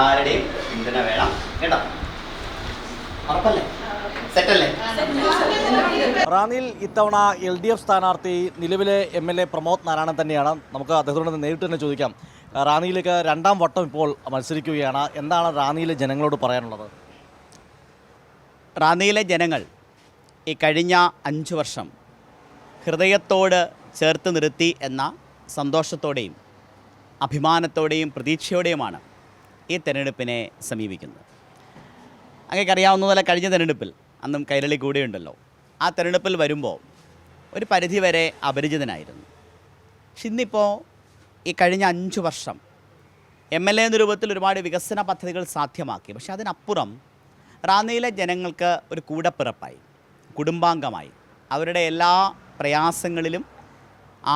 ആരുടെയും പിന്തുണ വേണം കേട്ടോ. ഉറപ്പല്ലേ? സെറ്റല്ലേ? റാന്നിയിൽ ഇത്തവണ LDF സ്ഥാനാർത്ഥി നിലവിലെ MLA പ്രമോദ് നാരായണൻ തന്നെയാണ്. നമുക്ക് അദ്ദേഹത്തോട് നേരിട്ട് തന്നെ ചോദിക്കാം. റാന്നിയിലേക്ക് രണ്ടാം വട്ടം ഇപ്പോൾ മത്സരിക്കുകയാണ്. എന്താണ് റാന്നിയിലെ ജനങ്ങളോട് പറയാനുള്ളത്? റാന്നിയിലെ ജനങ്ങൾ ഈ കഴിഞ്ഞ 5 വർഷം ഹൃദയത്തോട് ചേർത്ത് നിർത്തി എന്ന സന്തോഷത്തോടെയും അഭിമാനത്തോടെയും പ്രതീക്ഷയോടെയുമാണ് ഈ തെരഞ്ഞെടുപ്പിനെ സമീപിക്കുന്നത്. അങ്ങേക്കറിയാവുന്നതുപോലെ കഴിഞ്ഞ തെരഞ്ഞെടുപ്പിൽ അന്നും കൈരളി കൂടെയുണ്ടല്ലോ. ആ തെരഞ്ഞെടുപ്പിൽ വരുമ്പോൾ ഒരു പരിധിവരെ അപരിചിതനായിരുന്നു. പക്ഷെ ഇന്നിപ്പോൾ ഈ കഴിഞ്ഞ 5 വർഷം MLA എന്ന രൂപത്തിൽ ഒരുപാട് വികസന പദ്ധതികൾ സാധ്യമാക്കി. പക്ഷെ അതിനപ്പുറം റാന്നിയിലെ ജനങ്ങൾക്ക് ഒരു കൂടപ്പിറപ്പായി, കുടുംബാംഗമായി, അവരുടെ എല്ലാ പ്രയാസങ്ങളിലും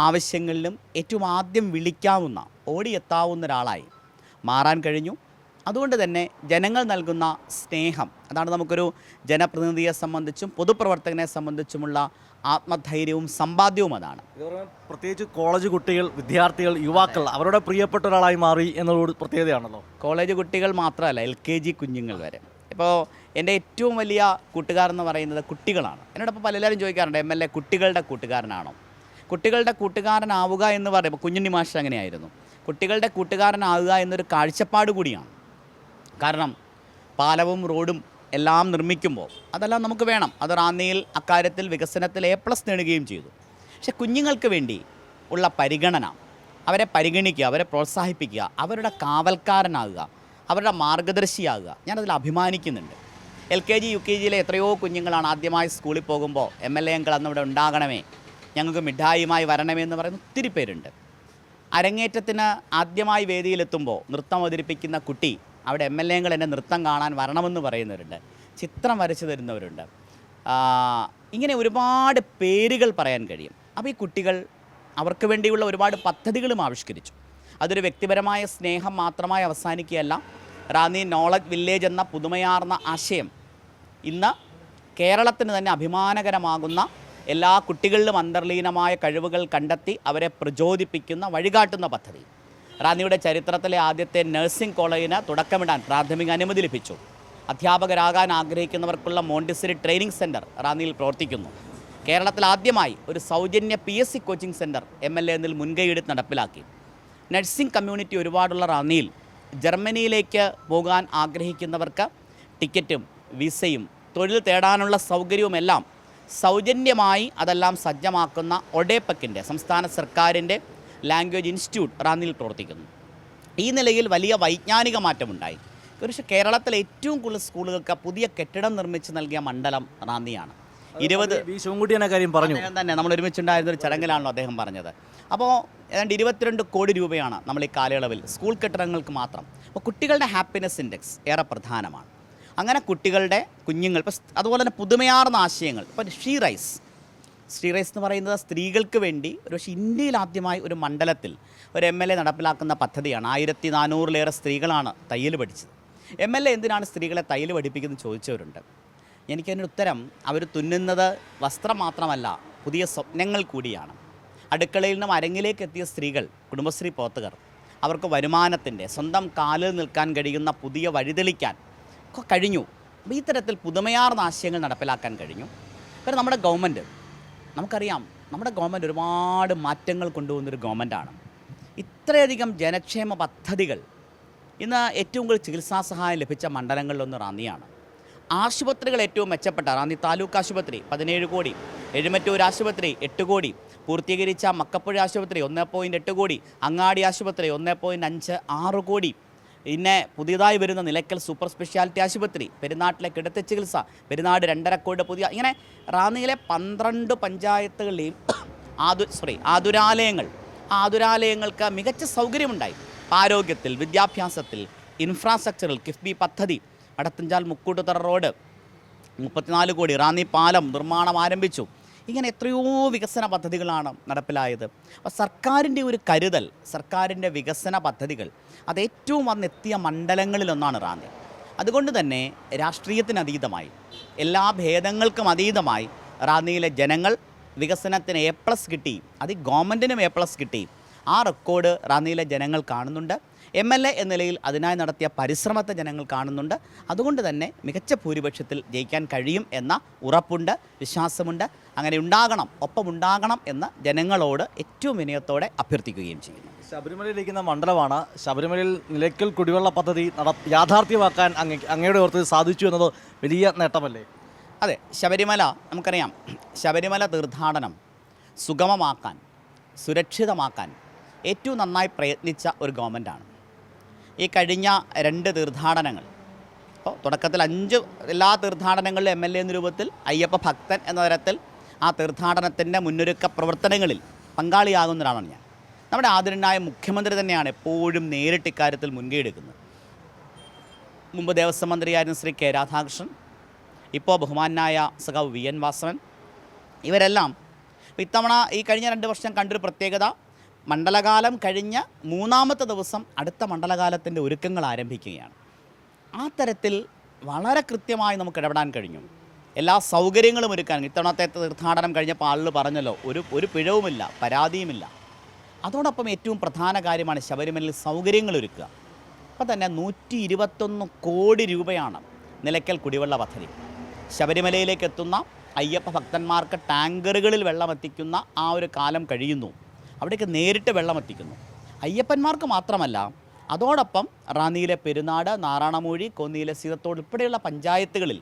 ആവശ്യങ്ങളിലും ഏറ്റവും ആദ്യം വിളിക്കാവുന്ന, ഓടിയെത്താവുന്ന ഒരാളായി മാറാൻ കഴിഞ്ഞു. അതുകൊണ്ട് തന്നെ ജനങ്ങൾ നൽകുന്ന സ്നേഹം, അതാണ് നമുക്കൊരു ജനപ്രതിനിധിയെ സംബന്ധിച്ചും പൊതുപ്രവർത്തകനെ സംബന്ധിച്ചുമുള്ള ആത്മധൈര്യവും സമ്പാദ്യവും അതാണ്. പ്രത്യേകിച്ച് കോളേജ് കുട്ടികൾ, വിദ്യാർത്ഥികൾ, യുവാക്കൾ അവരുടെ പ്രിയപ്പെട്ട ഒരാളായി മാറി എന്നൊരു പ്രത്യേകതയാണല്ലോ. കോളേജ് കുട്ടികൾ മാത്രമല്ല, LKG കുഞ്ഞുങ്ങൾ വരെ. ഇപ്പോൾ എൻ്റെ ഏറ്റവും വലിയ കൂട്ടുകാരെന്ന് പറയുന്നത് കുട്ടികളാണ്. എന്നോടൊപ്പം പലരും ചോദിക്കാറുണ്ട്, MLA കുട്ടികളുടെ കൂട്ടുകാരനാണോ? കുട്ടികളുടെ കൂട്ടുകാരനാവുക എന്ന് പറയുമ്പോൾ കുഞ്ഞുണ്ണി മാഷ് അങ്ങനെയായിരുന്നു. കുട്ടികളുടെ കൂട്ടുകാരനാവുക എന്നൊരു കാഴ്ചപ്പാട് കൂടിയാണ്. കാരണം പാലവും റോഡും എല്ലാം നിർമ്മിക്കുമ്പോൾ അതെല്ലാം നമുക്ക് വേണം. അത് റാന്നിയിൽ അക്കാര്യത്തിൽ വികസനത്തിൽ A+ നേടുകയും ചെയ്തു. പക്ഷെ കുഞ്ഞുങ്ങൾക്ക് വേണ്ടി ഉള്ള പരിഗണന, അവരെ പരിഗണിക്കുക, അവരെ പ്രോത്സാഹിപ്പിക്കുക, അവരുടെ കാവൽക്കാരനാകുക, അവരുടെ മാർഗദർശിയാകുക, ഞാനതിൽ അഭിമാനിക്കുന്നുണ്ട്. LKG UKGയിലെ എത്രയോ കുഞ്ഞുങ്ങളാണ് ആദ്യമായി സ്കൂളിൽ പോകുമ്പോൾ MLA അങ്കിൾ അന്നിവിടെ ഉണ്ടാകണമേ, ഞങ്ങൾക്ക് മിഠായിയുമായി വരണമേ എന്ന് പറയുന്ന ഒത്തിരി പേരുണ്ട്. അരങ്ങേറ്റത്തിന് ആദ്യമായി വേദിയിലെത്തുമ്പോൾ നൃത്തം അവതരിപ്പിക്കുന്ന കുട്ടി അവിടെ MLA അങ്കിൾ എൻ്റെ നൃത്തം കാണാൻ വരണമെന്ന് പറയുന്നവരുണ്ട്, ചിത്രം വരച്ചു തരുന്നവരുണ്ട്. ഇങ്ങനെ ഒരുപാട് പേരുകൾ പറയാൻ കഴിയും. അപ്പോൾ ഈ കുട്ടികൾ അവർക്ക് വേണ്ടിയുള്ള ഒരുപാട് പദ്ധതികളും ആവിഷ്കരിച്ചു. അതൊരു വ്യക്തിപരമായ സ്നേഹം മാത്രമായി അവസാനിക്കുകയല്ല. റാന്നി നോളജ് വില്ലേജ് എന്ന പുതുമയാർന്ന ആശയം ഇന്ന് കേരളത്തിന് തന്നെ അഭിമാനകരമാകുന്ന, എല്ലാ കുട്ടികളിലും അന്തർലീനമായ കഴിവുകൾ കണ്ടെത്തി അവരെ പ്രചോദിപ്പിക്കുന്ന, വഴികാട്ടുന്ന പദ്ധതി. റാന്നിയുടെ ചരിത്രത്തിലെ ആദ്യത്തെ നഴ്സിംഗ് കോളേജിന് തുടക്കമിടാൻ പ്രാഥമിക അനുമതി ലഭിച്ചു. അധ്യാപകരാകാൻ ആഗ്രഹിക്കുന്നവർക്കുള്ള മോണ്ടിസറി ട്രെയിനിങ് സെൻറ്റർ റാന്നിയിൽ പ്രവർത്തിക്കുന്നു. കേരളത്തിൽ ആദ്യമായി ഒരു സൗജന്യ PSC കോച്ചിങ് സെൻറ്റർ MLA എന്നിൽ മുൻകൈയെടുത്ത് നടപ്പിലാക്കി. നഴ്സിംഗ് കമ്മ്യൂണിറ്റി ഒരുപാടുള്ള റാന്നിയിൽ ജർമ്മനിയിലേക്ക് പോകാൻ ആഗ്രഹിക്കുന്നവർക്ക് ടിക്കറ്റും വിസയും തൊഴിൽ തേടാനുള്ള സൗകര്യവുമെല്ലാം സൗജന്യമായി അതെല്ലാം സജ്ജമാക്കുന്ന ഒഡേപെക്കിൻ്റെ, സംസ്ഥാന സർക്കാരിൻ്റെ ലാംഗ്വേജ് ഇൻസ്റ്റിറ്റ്യൂട്ട് റാന്നിയിൽ പ്രവർത്തിക്കുന്നു. ഈ നിലയിൽ വലിയ വൈജ്ഞാനിക മാറ്റമുണ്ടായി. പക്ഷേ കേരളത്തിലെ ഏറ്റവും കൂടുതൽ സ്കൂളുകൾക്ക് പുതിയ കെട്ടിടം നിർമ്മിച്ച് നൽകിയ മണ്ഡലം റാന്നിയാണ്. 20 കാര്യം പറഞ്ഞു തന്നെ നമ്മൾ ഒരുമിച്ചുണ്ടായിരുന്ന ഒരു ചടങ്ങിലാണല്ലോ അദ്ദേഹം പറഞ്ഞത്. അപ്പോൾ ഏതാണ്ട് 22 കോടി രൂപയാണ് നമ്മൾ ഈ കാലയളവിൽ സ്കൂൾ കെട്ടിടങ്ങൾക്ക് മാത്രം. അപ്പോൾ കുട്ടികളുടെ ഹാപ്പിനെസ് ഇൻഡെക്സ് ഏറെ പ്രധാനമാണ്. അങ്ങനെ കുട്ടികളുടെ, കുഞ്ഞുങ്ങൾ, ഇപ്പോൾ അതുപോലെ തന്നെ പുതുമയാർന്ന ആശയങ്ങൾ. ഇപ്പോൾ ശ്രീ റൈസ് എന്ന് പറയുന്നത് സ്ത്രീകൾക്ക് വേണ്ടി പക്ഷേ ഇന്ത്യയിൽ ആദ്യമായി ഒരു മണ്ഡലത്തിൽ ഒരു MLA നടപ്പിലാക്കുന്ന പദ്ധതിയാണ്. 1400-ലേറെ സ്ത്രീകളാണ് തയ്യൽ പഠിച്ചത്. MLA എന്തിനാണ് സ്ത്രീകളെ തയ്യൽ പഠിപ്പിക്കുന്നത് ചോദിച്ചവരുണ്ട്. എനിക്കതിൻ്റെ ഉത്തരം, അവർ തുന്നുന്നത് വസ്ത്രം മാത്രമല്ല, പുതിയ സ്വപ്നങ്ങൾ കൂടിയാണ്. അടുക്കളയിൽ നിന്നും അരങ്ങിലേക്ക് എത്തിയ സ്ത്രീകൾ, കുടുംബശ്രീ പ്രവർത്തകർ, അവർക്ക് വരുമാനത്തിൻ്റെ, സ്വന്തം കാലിൽ നിൽക്കാൻ കഴിയുന്ന പുതിയ വഴിതെളിക്കാൻ കഴിഞ്ഞു. അപ്പോൾ ഈ തരത്തിൽ പുതുമയാർന്ന ആശയങ്ങൾ നടപ്പിലാക്കാൻ കഴിഞ്ഞു. പിന്നെ നമ്മുടെ ഗവൺമെൻറ്, നമുക്കറിയാം, നമ്മുടെ ഗവൺമെൻറ് ഒരുപാട് മാറ്റങ്ങൾ കൊണ്ടുവന്നൊരു ഗവൺമെൻറ്റാണ്. ഇത്രയധികം ജനക്ഷേമ പദ്ധതികൾ. ഇന്ന് ഏറ്റവും കൂടുതൽ ചികിത്സാ സഹായം ലഭിച്ച മണ്ഡലങ്ങളിലൊന്ന് റാന്നിയാണ്. ആശുപത്രികൾ ഏറ്റവും മെച്ചപ്പെട്ട റാന്നി താലൂക്ക് ആശുപത്രി 17 കോടി, എഴുമറ്റൂർ ആശുപത്രി 8 കോടി, പൂർത്തീകരിച്ച മക്കപ്പുഴ ആശുപത്രി 1.8 കോടി, അങ്ങാടി ആശുപത്രി 1.56 കോടി, പിന്നെ പുതിയതായി വരുന്ന നിലയ്ക്കൽ സൂപ്പർ സ്പെഷ്യാലിറ്റി ആശുപത്രി, പെരുന്നാട്ടിലെ കിടത്തി ചികിത്സ, പെരുന്നാട് 2.5 കോടി പുതിയ, ഇങ്ങനെ റാന്നിയിലെ 12 പഞ്ചായത്തുകളിലെയും ആതുരാലയങ്ങൾ, ആതുരാലയങ്ങൾക്ക് മികച്ച സൗകര്യമുണ്ടായി. ആരോഗ്യത്തിൽ, വിദ്യാഭ്യാസത്തിൽ, ഇൻഫ്രാസ്ട്രക്ചറിൽ കിഫ്ബി പദ്ധതി, അടത്തഞ്ചാൽ മുക്കൂട്ടുതറ റോഡ് 34 കോടി, റാന്നി പാലം നിർമ്മാണം ആരംഭിച്ചു. ഇങ്ങനെ എത്രയോ വികസന പദ്ധതികളാണ് നടപ്പിലായത്. അപ്പോൾ സർക്കാരിൻ്റെ ഒരു കരുതൽ, സർക്കാരിൻ്റെ വികസന പദ്ധതികൾ അത് ഏറ്റവും വന്നെത്തിയ മണ്ഡലങ്ങളിലൊന്നാണ് റാന്നി. അതുകൊണ്ട് തന്നെ രാഷ്ട്രീയത്തിനതീതമായി, എല്ലാ ഭേദങ്ങൾക്കും അതീതമായി റാന്നിയിലെ ജനങ്ങൾ വികസനത്തിന് A+ കിട്ടി, അത് ഗവൺമെൻറ്റിനും A+ കിട്ടി. ആ റെക്കോർഡ് റാന്നിയിലെ ജനങ്ങൾ കാണുന്നുണ്ട്. MLA എന്ന നിലയിൽ അതിനായി നടത്തിയ പരിശ്രമത്തെ ജനങ്ങൾ കാണുന്നുണ്ട്. അതുകൊണ്ട് തന്നെ മികച്ച ഭൂരിപക്ഷത്തിൽ ജയിക്കാൻ കഴിയും എന്ന ഉറപ്പുണ്ട്, വിശ്വാസമുണ്ട്. അങ്ങനെ ഉണ്ടാകണം, ഒപ്പമുണ്ടാകണം എന്ന് ജനങ്ങളോട് ഏറ്റവും വിനയത്തോടെ അഭ്യർത്ഥിക്കുകയും ചെയ്യുന്നു. ശബരിമലയിലിരിക്കുന്ന മണ്ഡലമാണ്. ശബരിമലയിൽ നിലയ്ക്കൽ കുടിവെള്ള പദ്ധതി യാഥാർത്ഥ്യമാക്കാൻ അങ്ങയുടെ ഓർത്ത് സാധിച്ചു എന്നത് വലിയ നേട്ടമല്ലേ? അതെ, ശബരിമല നമുക്കറിയാം, ശബരിമല തീർത്ഥാടനം സുഗമമാക്കാൻ, സുരക്ഷിതമാക്കാൻ ഏറ്റവും നന്നായി പ്രയത്നിച്ച ഒരു ഗവൺമെൻറ്റാണ്. ഈ കഴിഞ്ഞ 2 തീർത്ഥാടനങ്ങൾ, അപ്പോൾ തുടക്കത്തിൽ 5 എല്ലാ തീർത്ഥാടനങ്ങളിലും MLA എന്ന രൂപത്തിൽ അയ്യപ്പ ഭക്തൻ എന്ന തരത്തിൽ ആ തീർത്ഥാടനത്തിൻ്റെ മുന്നൊരുക്ക പ്രവർത്തനങ്ങളിൽ പങ്കാളിയാകുന്ന ഒരാളാണ് ഞാൻ. നമ്മുടെ ആദരണീയനായ മുഖ്യമന്ത്രി തന്നെയാണ് എപ്പോഴും നേരിട്ട് ഇക്കാര്യത്തിൽ മുൻകൈ എടുക്കുന്നത്. മുമ്പ് ദേവസ്വം മന്ത്രിയായിരുന്ന ശ്രീ K. രാധാകൃഷ്ണൻ, ഇപ്പോൾ ബഹുമാനായ സഖാവ് VN വാസവൻ, ഇവരെല്ലാം ഇത്തവണ ഈ കഴിഞ്ഞ 2 വർഷം കണ്ടൊരു പ്രത്യേകത, മണ്ഡലകാലം കഴിഞ്ഞ് 3ാമത്തെ ദിവസം അടുത്ത മണ്ഡലകാലത്തിൻ്റെ ഒരുക്കങ്ങൾ ആരംഭിക്കുകയാണ്. ആ തരത്തിൽ വളരെ കൃത്യമായി നമുക്ക് ഇടപെടാൻ കഴിഞ്ഞു. എല്ലാ സൗകര്യങ്ങളും ഒരുക്കാൻ. ഇത്തവണത്തെ തീർത്ഥാടനം കഴിഞ്ഞപ്പോൾ ആളുകൾ പറഞ്ഞല്ലോ, ഒരു പിഴവുമില്ല, പരാതിയുമില്ല. അതോടൊപ്പം ഏറ്റവും പ്രധാന കാര്യമാണ് ശബരിമലയിൽ സൗകര്യങ്ങൾ ഒരുക്കുക. അപ്പോൾ തന്നെ 121 കോടി രൂപയാണ് നിലയ്ക്കൽ കുടിവെള്ള പദ്ധതി. ശബരിമലയിലേക്ക് എത്തുന്ന അയ്യപ്പ ഭക്തന്മാർക്ക് ടാങ്കറുകളിൽ വെള്ളമെത്തിക്കുന്ന ആ ഒരു കാലം കഴിയുന്നു. അവിടേക്ക് നേരിട്ട് വെള്ളമെത്തിക്കുന്നു. അയ്യപ്പന്മാർക്ക് മാത്രമല്ല, അതോടൊപ്പം റാന്നിയിലെ പെരുന്നാട്, നാറാണമൂഴി, കോന്നിയിലെ സീതത്തോട് ഉൾപ്പെടെയുള്ള പഞ്ചായത്തുകളിൽ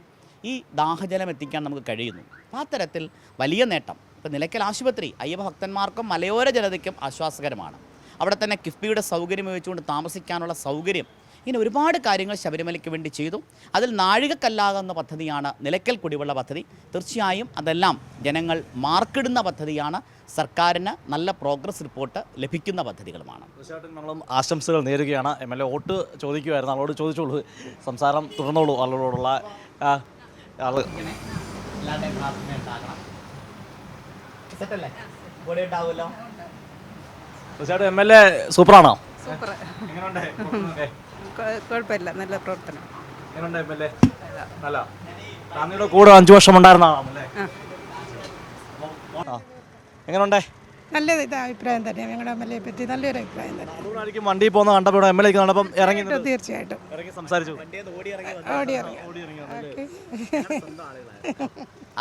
ഈ ദാഹജലം എത്തിക്കാൻ നമുക്ക് കഴിയുന്നു. ആ തരത്തിൽ വലിയ നേട്ടം. ഇപ്പോൾ നിലയ്ക്കൽ ആശുപത്രി അയ്യപ്പ ഭക്തന്മാർക്കും മലയോര ജനതയ്ക്കും ആശ്വാസകരമാണ്. അവിടെ തന്നെ കിഫ്ബിയുടെ സൗകര്യം ഉപയോഗിച്ചുകൊണ്ട് താമസിക്കാനുള്ള സൗകര്യം, ഇങ്ങനെ ഒരുപാട് കാര്യങ്ങൾ ശബരിമലയ്ക്ക് വേണ്ടി ചെയ്തു. അതിൽ നാഴികക്കല്ലാകുന്ന പദ്ധതിയാണ് നിലയ്ക്കൽ കുടിവെള്ള പദ്ധതി. തീർച്ചയായും അതെല്ലാം ജനങ്ങൾ മാർക്കിടുന്ന പദ്ധതിയാണ്. സർക്കാരിന് നല്ല പ്രോഗ്രസ് റിപ്പോർട്ട് ലഭിക്കുന്ന പദ്ധതികളുമാണ്. തീർച്ചയായിട്ടും നമ്മളും ആശംസകൾ നേരുകയാണ്. MLA വോട്ട് ചോദിക്കുമായിരുന്നു, ആളോട് ചോദിച്ചോളൂ, സംസാരം തുടർന്നോളൂ. ആളോടുള്ള ആള് തീർച്ചയായിട്ടും MLA സൂപ്പറാണോ? കുഴപ്പമില്ല, നല്ല പ്രവർത്തനം. നല്ല റാന്നിയുടെ കൂടെ 5 വർഷം ഉണ്ടായിരുന്ന ആളാണല്ലേ? എങ്ങനെയുണ്ടേ? നല്ല അഭിപ്രായം തന്നെയാണ്. ഞങ്ങളുടെ MLA പറ്റി നല്ലൊരു അഭിപ്രായം തന്നെ. അതുകൊണ്ടായിരിക്കും വണ്ടി പോകുന്ന കണ്ടപ്പോൾ MLA കണ്ടപ്പം ഇറങ്ങി തീർച്ചയായിട്ടും ഇറങ്ങി സംസാരിച്ചു. ഓടി ഇറങ്ങി.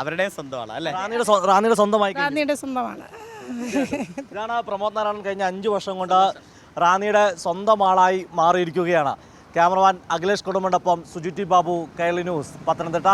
അവരുടെ സ്വന്തമാണ് അല്ലേ? റാന്നിയുടെ സ്വന്തമായി. റാന്നിയുടെ സ്വന്തമാണ്. ഇതാണ് പ്രമോദ് നാരായണൻ കഴിഞ്ഞ 5 വർഷം കൊണ്ട് റാന്നിയുടെ സ്വന്തം ആളായി മാറിയിരിക്കുകയാണ്. ക്യാമറമാൻ അഖിലേഷ് കൊടുമണ്ടൊപ്പം സുജിറ്റി ബാബു, കൈരളി ന്യൂസ്, പത്തനംതിട്ട.